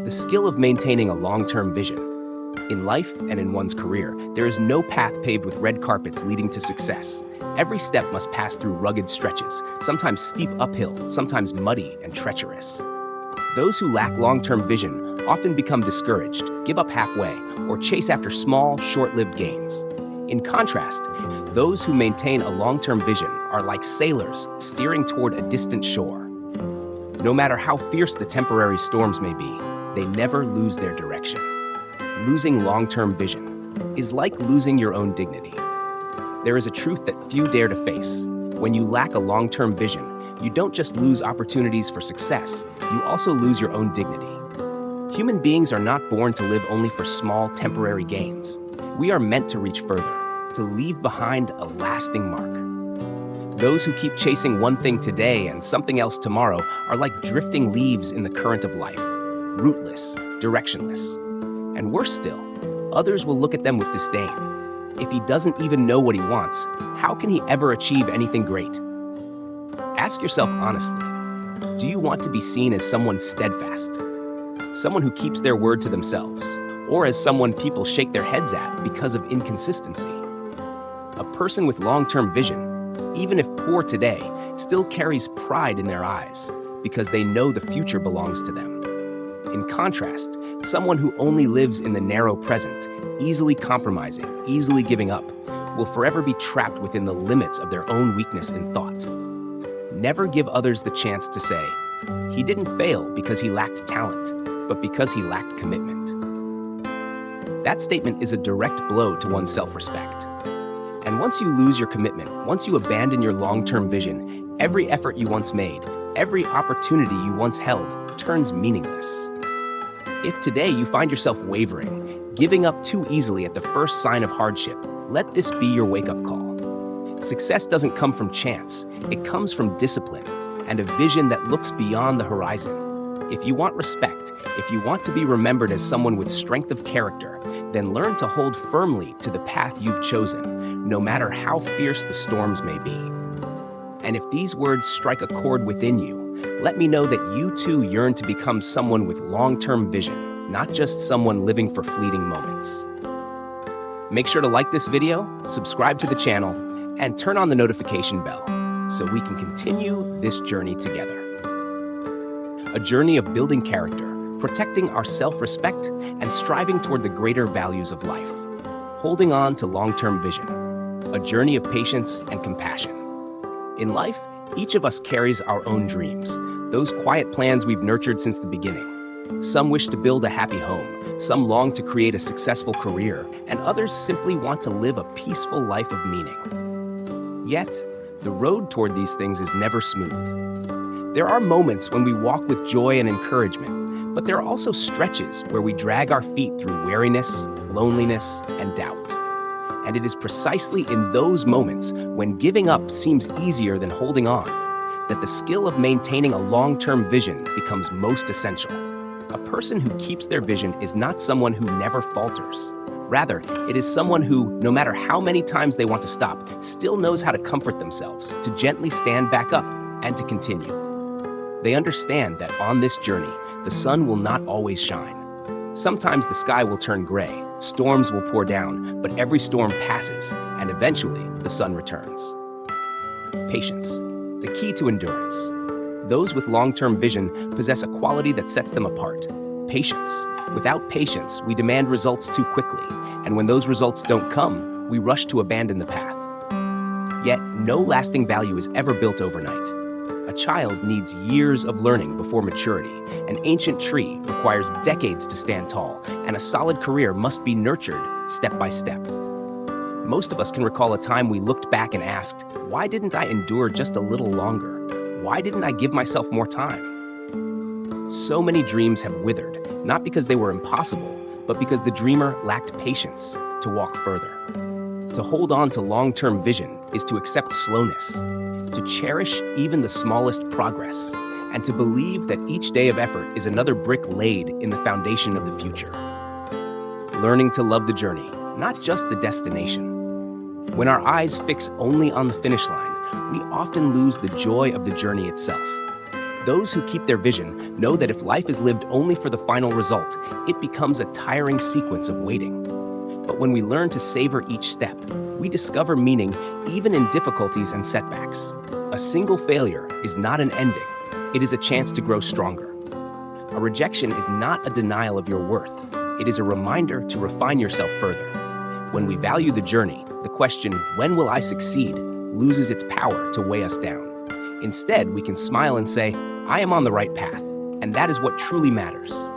The skill of maintaining a long-term vision. In life and in one's career, there is no path paved with red carpets leading to success. Every step must pass through rugged stretches, sometimes steep uphill, sometimes muddy and treacherous. Those who lack long-term vision often become discouraged, give up halfway, or chase after small, short-lived gains. In contrast, those who maintain a long-term vision are like sailors steering toward a distant shore. No matter how fierce the temporary storms may be, they never lose their direction. Losing long-term vision is like losing your own dignity. There is a truth that few dare to face. When you lack a long-term vision, you don't just lose opportunities for success, you also lose your own dignity. Human beings are not born to live only for small, temporary gains. We are meant to reach further, to leave behind a lasting mark. Those who keep chasing one thing today and something else tomorrow are like drifting leaves in the current of life, rootless, directionless. And worse still, others will look at them with disdain. If he doesn't even know what he wants, how can he ever achieve anything great? Ask yourself honestly, do you want to be seen as someone steadfast? Someone who keeps their word to themselves? Or as someone people shake their heads at because of inconsistency? A person with long-term vision, even if poor today, still carries pride in their eyes because they know the future belongs to them. In contrast, someone who only lives in the narrow present, easily compromising, easily giving up, will forever be trapped within the limits of their own weakness in thought. Never give others the chance to say, he didn't fail because he lacked talent, but because he lacked commitment. That statement is a direct blow to one's self-respect. And once you lose your commitment, once you abandon your long-term vision, every effort you once made, every opportunity you once held, turns meaningless. If today you find yourself wavering, giving up too easily at the first sign of hardship, let this be your wake-up call. Success doesn't come from chance, it comes from discipline and a vision that looks beyond the horizon. If you want respect, if you want to be remembered as someone with strength of character, then learn to hold firmly to the path you've chosen, no matter how fierce the storms may be. And if these words strike a chord within you, let me know that you too yearn to become someone with long-term vision, not just someone living for fleeting moments. Make sure to like this video, subscribe to the channel, and turn on the notification bell so we can continue this journey together. A journey of building character, protecting our self-respect, and striving toward the greater values of life. Holding on to long-term vision. A journey of patience and compassion. In life, each of us carries our own dreams, those quiet plans we've nurtured since the beginning. Some wish to build a happy home, some long to create a successful career, and others simply want to live a peaceful life of meaning. Yet, the road toward these things is never smooth. There are moments when we walk with joy and encouragement, but there are also stretches where we drag our feet through weariness, loneliness, and doubt. And it is precisely in those moments when giving up seems easier than holding on, that the skill of maintaining a long-term vision becomes most essential. A person who keeps their vision is not someone who never falters. Rather, it is someone who, no matter how many times they want to stop, still knows how to comfort themselves, to gently stand back up, and to continue. They understand that on this journey, the sun will not always shine. Sometimes the sky will turn gray, storms will pour down, but every storm passes, and eventually the sun returns. Patience, the key to endurance. Those with long-term vision possess a quality that sets them apart: patience. Without patience, we demand results too quickly, and when those results don't come, we rush to abandon the path. Yet, no lasting value is ever built overnight. A child needs years of learning before maturity. An ancient tree requires decades to stand tall, and a solid career must be nurtured step by step. Most of us can recall a time we looked back and asked, why didn't I endure just a little longer? Why didn't I give myself more time? So many dreams have withered, not because they were impossible, but because the dreamer lacked patience to walk further. To hold on to long-term vision is to accept slowness, to cherish even the smallest progress, and to believe that each day of effort is another brick laid in the foundation of the future. Learning to love the journey, not just the destination. When our eyes fix only on the finish line, we often lose the joy of the journey itself. Those who keep their vision know that if life is lived only for the final result, it becomes a tiring sequence of waiting. But when we learn to savor each step, we discover meaning even in difficulties and setbacks. A single failure is not an ending, it is a chance to grow stronger. A rejection is not a denial of your worth, it is a reminder to refine yourself further. When we value the journey, the question, "When will I succeed?" loses its power to weigh us down. Instead, we can smile and say, "I am on the right path," and that is what truly matters.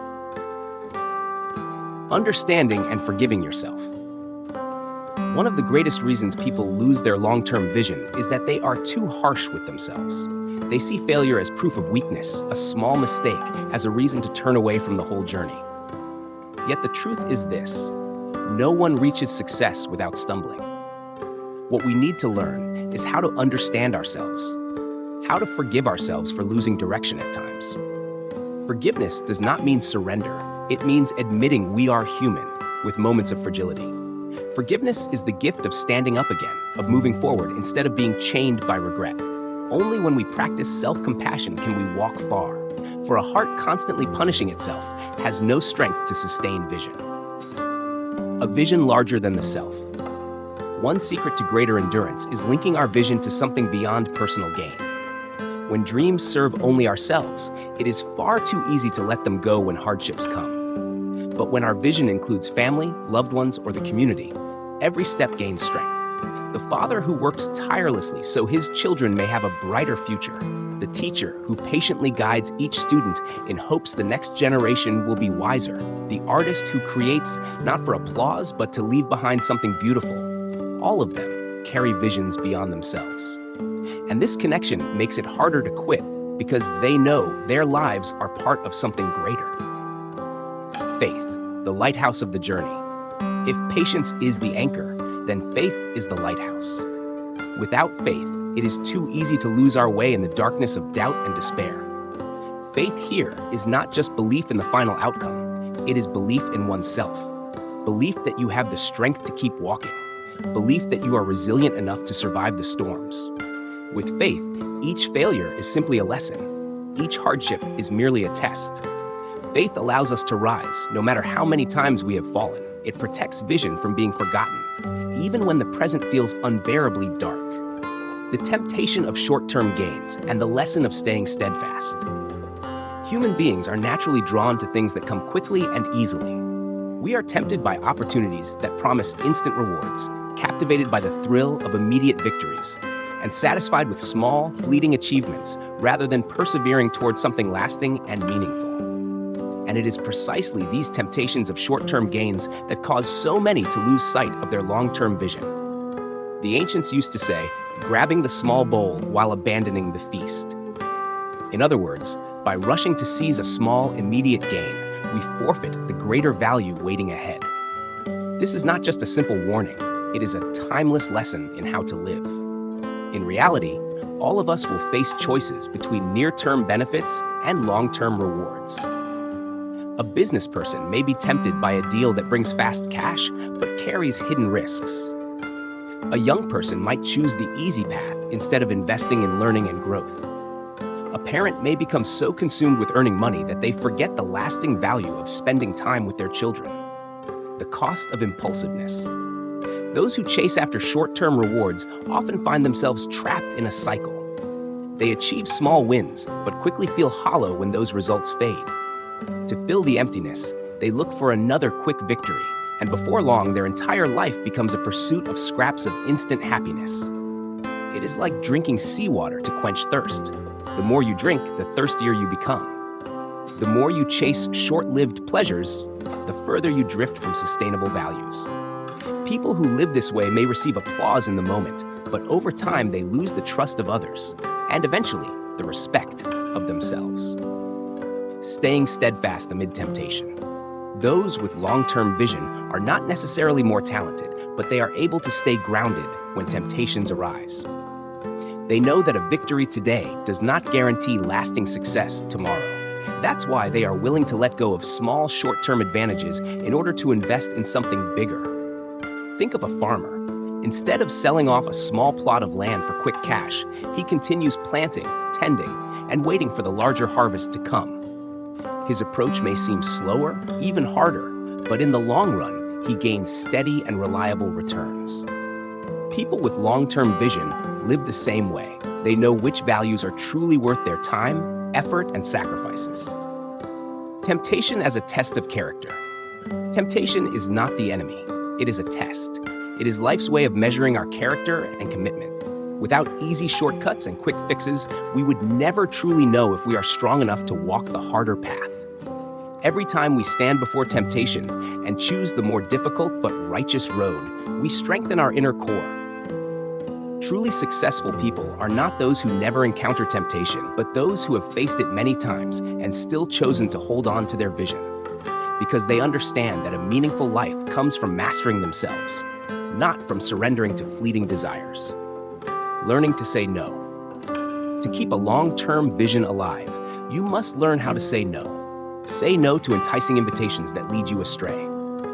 Understanding and forgiving yourself. One of the greatest reasons people lose their long-term vision is that they are too harsh with themselves. They see failure as proof of weakness, a small mistake as a reason to turn away from the whole journey. Yet the truth is this: no one reaches success without stumbling. What we need to learn is how to understand ourselves, how to forgive ourselves for losing direction at times. Forgiveness does not mean surrender. It means admitting we are human, with moments of fragility. Forgiveness is the gift of standing up again, of moving forward instead of being chained by regret. Only when we practice self-compassion can we walk far, for a heart constantly punishing itself has no strength to sustain vision. A vision larger than the self. One secret to greater endurance is linking our vision to something beyond personal gain. When dreams serve only ourselves, it is far too easy to let them go when hardships come. But when our vision includes family, loved ones, or the community, every step gains strength. The father who works tirelessly so his children may have a brighter future. The teacher who patiently guides each student in hopes the next generation will be wiser. The artist who creates not for applause but to leave behind something beautiful. All of them carry visions beyond themselves. And this connection makes it harder to quit because they know their lives are part of something greater. Faith, the lighthouse of the journey. If patience is the anchor, then faith is the lighthouse. Without faith, it is too easy to lose our way in the darkness of doubt and despair. Faith here is not just belief in the final outcome, it is belief in oneself. Belief that you have the strength to keep walking. Belief that you are resilient enough to survive the storms. With faith, each failure is simply a lesson. Each hardship is merely a test. Faith allows us to rise, no matter how many times we have fallen. It protects vision from being forgotten, even when the present feels unbearably dark. The temptation of short-term gains and the lesson of staying steadfast. Human beings are naturally drawn to things that come quickly and easily. We are tempted by opportunities that promise instant rewards, captivated by the thrill of immediate victories, and satisfied with small, fleeting achievements rather than persevering towards something lasting and meaningful. And it is precisely these temptations of short-term gains that cause so many to lose sight of their long-term vision. The ancients used to say, grabbing the small bowl while abandoning the feast. In other words, by rushing to seize a small, immediate gain, we forfeit the greater value waiting ahead. This is not just a simple warning, it is a timeless lesson in how to live. In reality, all of us will face choices between near-term benefits and long-term rewards. A business person may be tempted by a deal that brings fast cash, but carries hidden risks. A young person might choose the easy path instead of investing in learning and growth. A parent may become so consumed with earning money that they forget the lasting value of spending time with their children. The cost of impulsiveness. Those who chase after short-term rewards often find themselves trapped in a cycle. They achieve small wins, but quickly feel hollow when those results fade. To fill the emptiness, they look for another quick victory, and before long, their entire life becomes a pursuit of scraps of instant happiness. It is like drinking seawater to quench thirst. The more you drink, the thirstier you become. The more you chase short-lived pleasures, the further you drift from sustainable values. People who live this way may receive applause in the moment, but over time they lose the trust of others, and eventually, the respect of themselves. Staying steadfast amid temptation. Those with long-term vision are not necessarily more talented, but they are able to stay grounded when temptations arise. They know that a victory today does not guarantee lasting success tomorrow. That's why they are willing to let go of small, short-term advantages in order to invest in something bigger. Think of a farmer. Instead of selling off a small plot of land for quick cash, he continues planting, tending, and waiting for the larger harvest to come. His approach may seem slower, even harder, but in the long run, he gains steady and reliable returns. People with long-term vision live the same way. They know which values are truly worth their time, effort, and sacrifices. Temptation as a test of character. Temptation is not the enemy. It is a test. It is life's way of measuring our character and commitment. Without easy shortcuts and quick fixes, we would never truly know if we are strong enough to walk the harder path. Every time we stand before temptation and choose the more difficult but righteous road, we strengthen our inner core. Truly successful people are not those who never encounter temptation, but those who have faced it many times and still chosen to hold on to their vision. Because they understand that a meaningful life comes from mastering themselves, not from surrendering to fleeting desires. Learning to say no. To keep a long-term vision alive, you must learn how to say no. Say no to enticing invitations that lead you astray.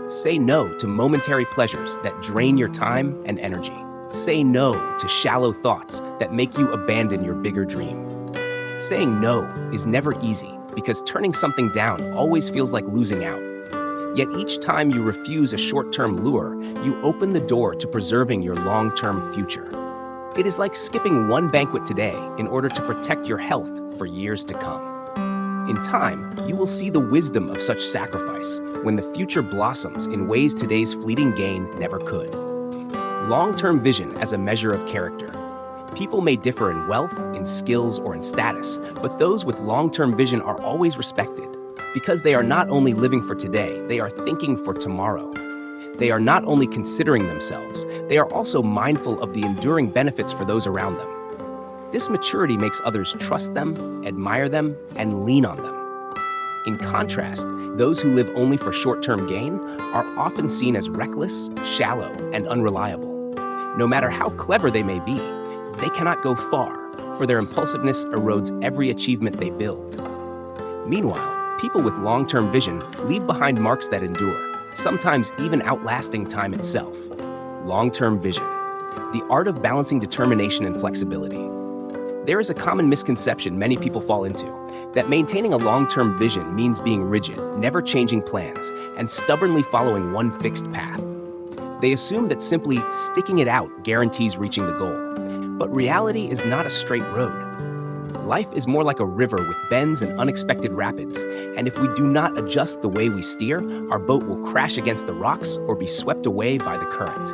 Say no to momentary pleasures that drain your time and energy. Say no to shallow thoughts that make you abandon your bigger dream. Saying no is never easy because turning something down always feels like losing out. Yet each time you refuse a short-term lure, you open the door to preserving your long-term future. It is like skipping one banquet today in order to protect your health for years to come. In time, you will see the wisdom of such sacrifice when the future blossoms in ways today's fleeting gain never could. Long-term vision as a measure of character. People may differ in wealth, in skills, or in status, but those with long-term vision are always respected because they are not only living for today, they are thinking for tomorrow. They are not only considering themselves, they are also mindful of the enduring benefits for those around them. This maturity makes others trust them, admire them, and lean on them. In contrast, those who live only for short-term gain are often seen as reckless, shallow, and unreliable. No matter how clever they may be, they cannot go far, for their impulsiveness erodes every achievement they build. Meanwhile, people with long-term vision leave behind marks that endure, sometimes even outlasting time itself. Long-term vision. The art of balancing determination and flexibility. There is a common misconception many people fall into, that maintaining a long-term vision means being rigid, never changing plans, and stubbornly following one fixed path. They assume that simply sticking it out guarantees reaching the goal. But reality is not a straight road. Life is more like a river with bends and unexpected rapids, and if we do not adjust the way we steer, our boat will crash against the rocks or be swept away by the current.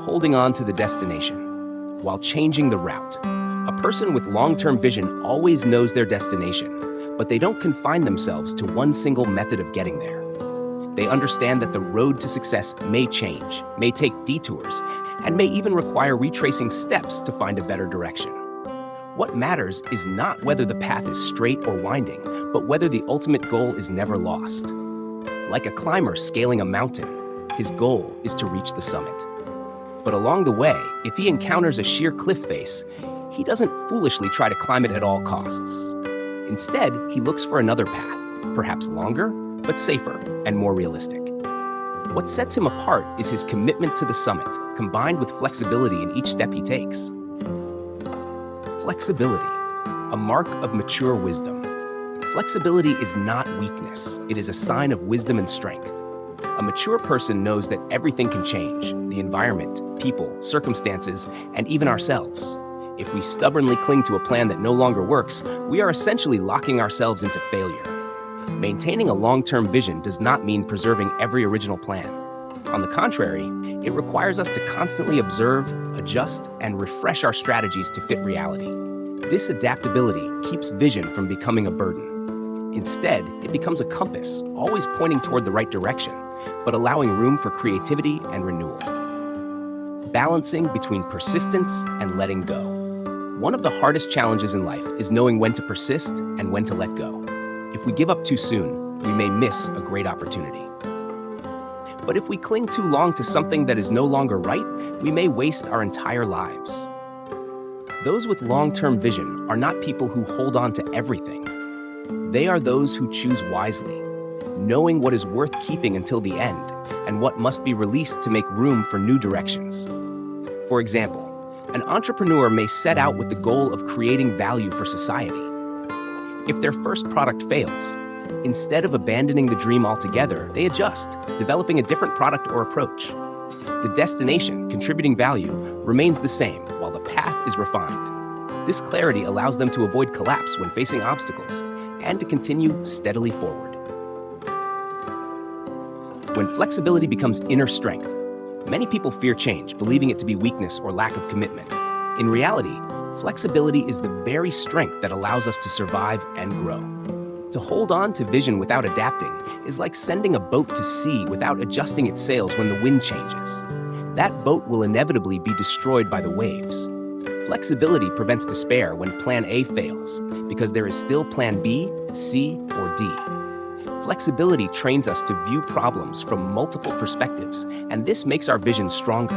Holding on to the destination while changing the route. A person with long-term vision always knows their destination, but they don't confine themselves to one single method of getting there. They understand that the road to success may change, may take detours, and may even require retracing steps to find a better direction. What matters is not whether the path is straight or winding, but whether the ultimate goal is never lost. Like a climber scaling a mountain, his goal is to reach the summit. But along the way, if he encounters a sheer cliff face, he doesn't foolishly try to climb it at all costs. Instead, he looks for another path, perhaps longer, but safer and more realistic. What sets him apart is his commitment to the summit, combined with flexibility in each step he takes. Flexibility, a mark of mature wisdom. Flexibility is not weakness, it is a sign of wisdom and strength. A mature person knows that everything can change, the environment, people, circumstances, and even ourselves. If we stubbornly cling to a plan that no longer works, we are essentially locking ourselves into failure. Maintaining a long-term vision does not mean preserving every original plan. On the contrary, it requires us to constantly observe, adjust, and refresh our strategies to fit reality. This adaptability keeps vision from becoming a burden. Instead, it becomes a compass, always pointing toward the right direction, but allowing room for creativity and renewal. Balancing between persistence and letting go. One of the hardest challenges in life is knowing when to persist and when to let go. If we give up too soon, we may miss a great opportunity. But if we cling too long to something that is no longer right, we may waste our entire lives. Those with long-term vision are not people who hold on to everything. They are those who choose wisely, knowing what is worth keeping until the end and what must be released to make room for new directions. For example, An entrepreneur may set out with the goal of creating value for society. If their first product fails, instead of abandoning the dream altogether, they adjust, developing a different product or approach. The destination, contributing value, remains the same, while the path is refined. This clarity allows them to avoid collapse when facing obstacles and to continue steadily forward. When flexibility becomes inner strength, many people fear change, believing it to be weakness or lack of commitment. In reality, flexibility is the very strength that allows us to survive and grow. To hold on to vision without adapting is like sending a boat to sea without adjusting its sails when the wind changes. That boat will inevitably be destroyed by the waves. Flexibility prevents despair when Plan A fails, because there is still Plan B, C, or D. Flexibility trains us to view problems from multiple perspectives, and this makes our vision stronger.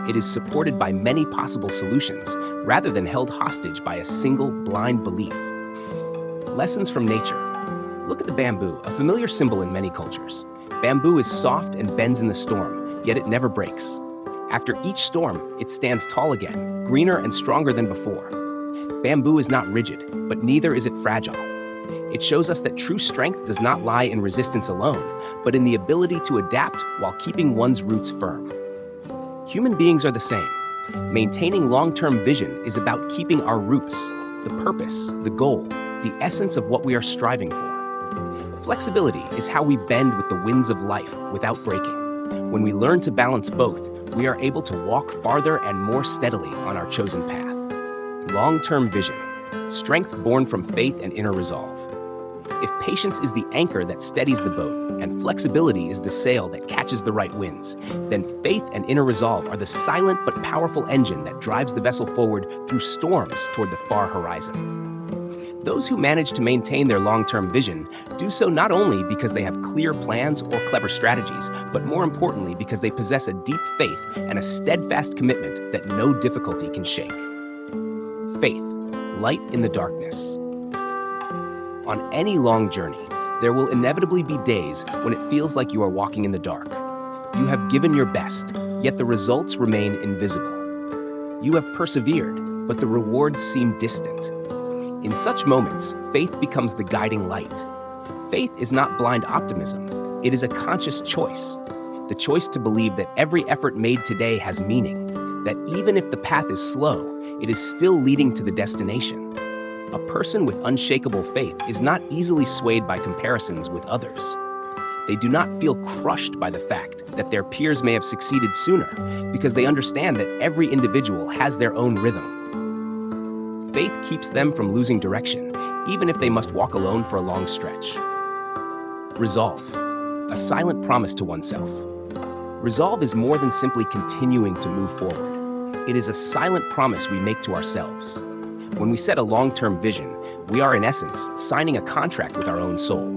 It is supported by many possible solutions, rather than held hostage by a single blind belief. Lessons from nature. Look at the bamboo, a familiar symbol in many cultures. Bamboo is soft and bends in the storm, yet it never breaks. After each storm, it stands tall again, greener and stronger than before. Bamboo is not rigid, but neither is it fragile. It shows us that true strength does not lie in resistance alone, but in the ability to adapt while keeping one's roots firm. Human beings are the same. Maintaining long-term vision is about keeping our roots, the purpose, the goal, the essence of what we are striving for. Flexibility is how we bend with the winds of life without breaking. When we learn to balance both, we are able to walk farther and more steadily on our chosen path. Long-term vision, strength born from faith and inner resolve. If patience is the anchor that steadies the boat, and flexibility is the sail that catches the right winds, then faith and inner resolve are the silent but powerful engine that drives the vessel forward through storms toward the far horizon. Those who manage to maintain their long-term vision do so not only because they have clear plans or clever strategies, but more importantly because they possess a deep faith and a steadfast commitment that no difficulty can shake. Faith, light in the darkness. On any long journey, there will inevitably be days when it feels like you are walking in the dark. You have given your best, yet the results remain invisible. You have persevered, but the rewards seem distant. In such moments, faith becomes the guiding light. Faith is not blind optimism. It is a conscious choice. The choice to believe that every effort made today has meaning, that even if the path is slow, it is still leading to the destination. A person with unshakable faith is not easily swayed by comparisons with others. They do not feel crushed by the fact that their peers may have succeeded sooner, because they understand that every individual has their own rhythm. Faith keeps them from losing direction, even if they must walk alone for a long stretch. Resolve, a silent promise to oneself. Resolve is more than simply continuing to move forward. It is a silent promise we make to ourselves. When we set a long-term vision, we are in essence signing a contract with our own soul.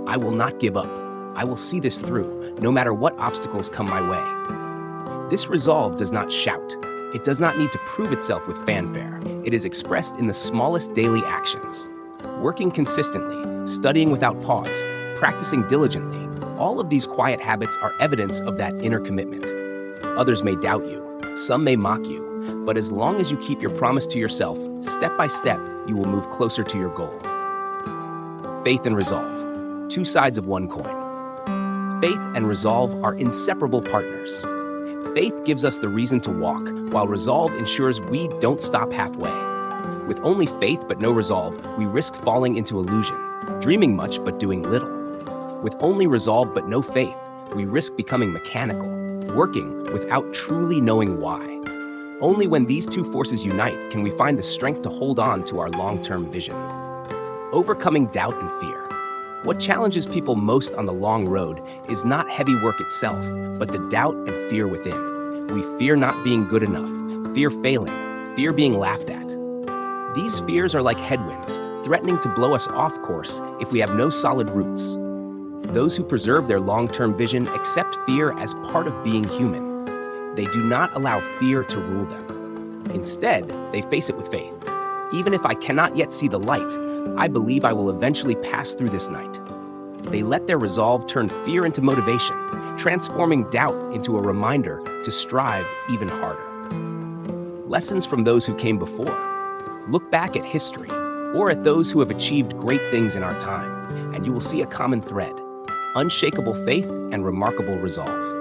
I will not give up. I will see this through, no matter what obstacles come my way. This resolve does not shout. It does not need to prove itself with fanfare. It is expressed in the smallest daily actions. Working consistently, studying without pause, practicing diligently, all of these quiet habits are evidence of that inner commitment. Others may doubt you, some may mock you, but as long as you keep your promise to yourself, step by step, you will move closer to your goal. Faith and resolve, two sides of one coin. Faith and resolve are inseparable partners. Faith gives us the reason to walk, while resolve ensures we don't stop halfway. With only faith but no resolve, we risk falling into illusion, dreaming much but doing little. With only resolve but no faith, we risk becoming mechanical, working without truly knowing why. Only when these two forces unite can we find the strength to hold on to our long-term vision. Overcoming doubt and fear. What challenges people most on the long road is not heavy work itself, but the doubt and fear within. We fear not being good enough, fear failing, fear being laughed at. These fears are like headwinds, threatening to blow us off course if we have no solid roots. Those who preserve their long-term vision accept fear as part of being human. They do not allow fear to rule them. Instead, they face it with faith. Even if I cannot yet see the light, I believe I will eventually pass through this night. They let their resolve turn fear into motivation, transforming doubt into a reminder to strive even harder. lessons from those who came before. Look back at history or at those who have achieved great things in our time, and you will see a common thread: unshakable faith and remarkable resolve.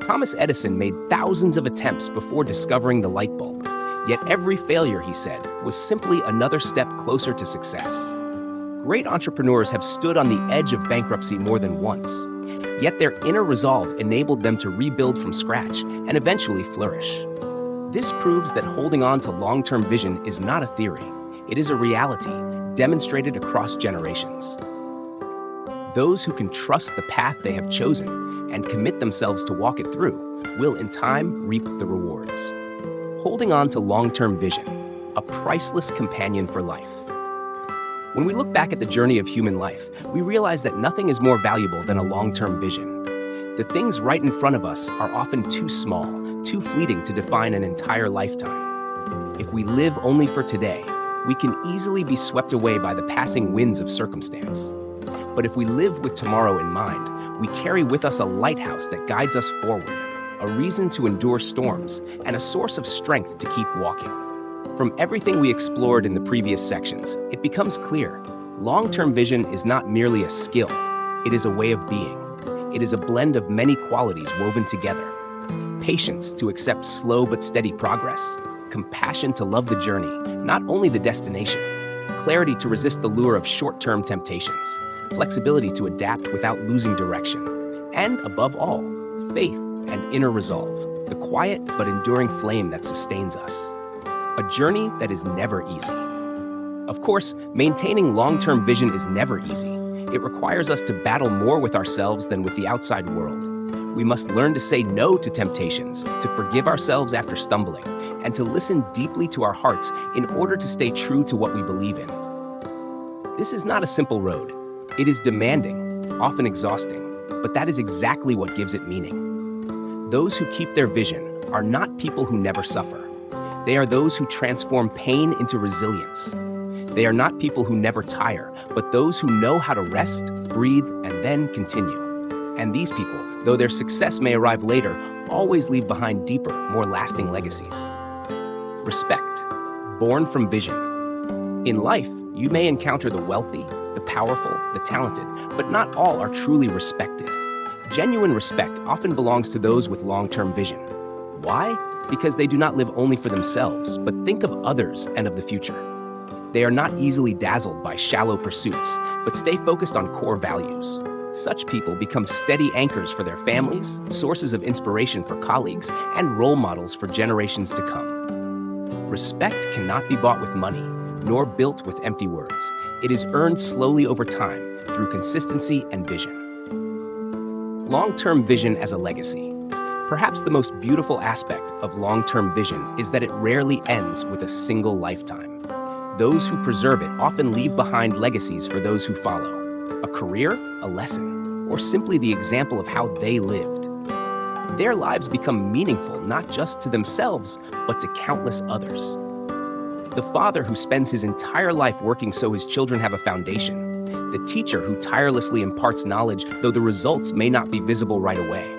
Thomas Edison made thousands of attempts before discovering the light bulb, yet every failure, he said, was simply another step closer to success. Great entrepreneurs have stood on the edge of bankruptcy more than once, yet their inner resolve enabled them to rebuild from scratch and eventually flourish. This proves that holding on to long-term vision is not a theory, it is a reality demonstrated across generations. Those who can trust the path they have chosen and commit themselves to walk it through will in time reap the rewards. Holding on to long-term vision, a priceless companion for life. When we look back at the journey of human life, we realize that nothing is more valuable than a long-term vision. The things right in front of us are often too small, too fleeting to define an entire lifetime. If we live only for today, we can easily be swept away by the passing winds of circumstance. But if we live with tomorrow in mind, we carry with us a lighthouse that guides us forward, a reason to endure storms, and a source of strength to keep walking. From everything we explored in the previous sections, it becomes clear: long-term vision is not merely a skill, it is a way of being. It is a blend of many qualities woven together: patience to accept slow but steady progress, compassion to love the journey, not only the destination, clarity to resist the lure of short-term temptations, flexibility to adapt without losing direction, and above all, faith and inner resolve, the quiet but enduring flame that sustains us. A journey that is never easy. Of course, maintaining long-term vision is never easy. It requires us to battle more with ourselves than with the outside world. We must learn to say no to temptations, to forgive ourselves after stumbling, and to listen deeply to our hearts in order to stay true to what we believe in. This is not a simple road. It is demanding, often exhausting, but that is exactly what gives it meaning. Those who keep their vision are not people who never suffer. They are those who transform pain into resilience. They are not people who never tire, but those who know how to rest, breathe, and then continue. And these people, though their success may arrive later, always leave behind deeper, more lasting legacies. Respect, born from vision. In life, you may encounter the wealthy, the powerful, the talented, but not all are truly respected. Genuine respect often belongs to those with long-term vision. Why? Because they do not live only for themselves, but think of others and of the future. They are not easily dazzled by shallow pursuits, but stay focused on core values. Such people become steady anchors for their families, sources of inspiration for colleagues, and role models for generations to come. Respect cannot be bought with money, nor built with empty words. It is earned slowly over time through consistency and vision. Long-term vision as a legacy. Perhaps the most beautiful aspect of long-term vision is that it rarely ends with a single lifetime. Those who preserve it often leave behind legacies for those who follow. A career, a lesson, or simply the example of how they lived. Their lives become meaningful not just to themselves, but to countless others. The father who spends his entire life working so his children have a foundation. The teacher who tirelessly imparts knowledge though the results may not be visible right away.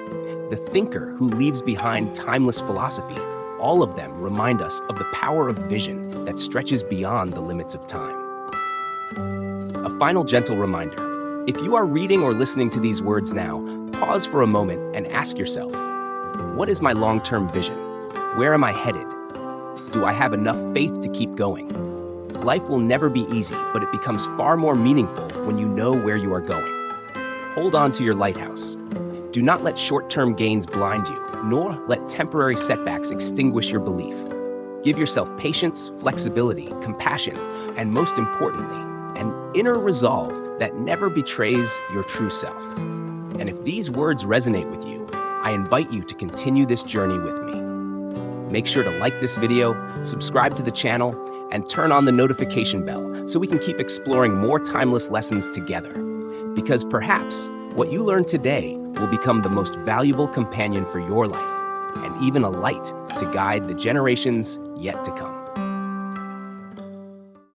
The thinker who leaves behind timeless philosophy. All of them remind us of the power of vision that stretches beyond the limits of time. A final gentle reminder. If you are reading or listening to these words now, pause for a moment and ask yourself, what is my long-term vision? Where am I headed? Do I have enough faith to keep going? Life will never be easy, but it becomes far more meaningful when you know where you are going. Hold on to your lighthouse. Do not let short-term gains blind you, nor let temporary setbacks extinguish your belief. Give yourself patience, flexibility, compassion, and most importantly, an inner resolve that never betrays your true self. And if these words resonate with you, I invite you to continue this journey with me. Make sure to like this video, subscribe to the channel, and turn on the notification bell so we can keep exploring more timeless lessons together. Because perhaps what you learn today will become the most valuable companion for your life, and even a light to guide the generations yet to come.